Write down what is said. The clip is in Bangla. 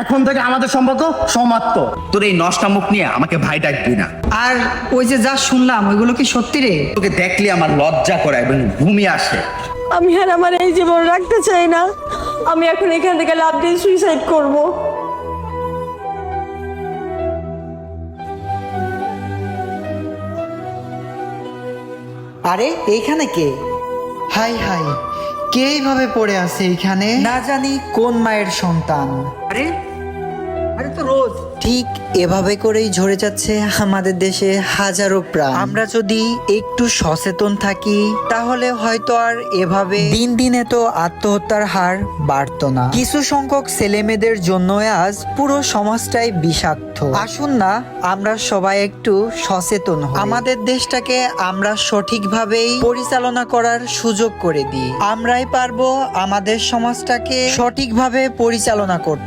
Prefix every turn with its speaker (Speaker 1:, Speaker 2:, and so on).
Speaker 1: এখন থেকে আমাদের সম্পর্ক সমাপ্ত।
Speaker 2: তোর এই নষ্টা মুখ নিয়ে আমাকে ভাই ডাকবি না।
Speaker 3: আর ওই যে যা শুনলাম ওইগুলো কি সত্যি রে?
Speaker 2: তোকে দেখলে আমার লজ্জা করে এবং ঘুমি আসে।
Speaker 4: আমি আর আমার এই জীবন রাখতে চাই না। আমি এখন এখান থেকে লাফ দিয়ে সুইসাইড করব।
Speaker 5: আরে এইখানে কে? হাই হাই, কে এইভাবে পড়ে আছে এইখানে? না জানি কোন মায়ের সন্তান।
Speaker 3: আরে আরে তো রোজ
Speaker 5: ঠিক এভাবে করেই ঝরে যাচ্ছে আমাদের দেশে হাজারো প্রাণ। আমরা যদি একটু সচেতন থাকি তাহলে হয়তো আর এভাবে দিন দিন এত আত্মহত্যার হার বাড়তো না। কিছু সংখ্যক ছেলেমেয়েদের জন্য আজ পুরো সমাজটাই বিষাক্ত। আসুন না আমরা সবাই একটু সচেতন হই, আমাদের দেশটাকে আমরা সঠিকভাবেই পরিচালনা করার সুযোগ করে দিই। আমরাই পারবো আমাদের সমাজটাকে সঠিকভাবে পরিচালনা করতে।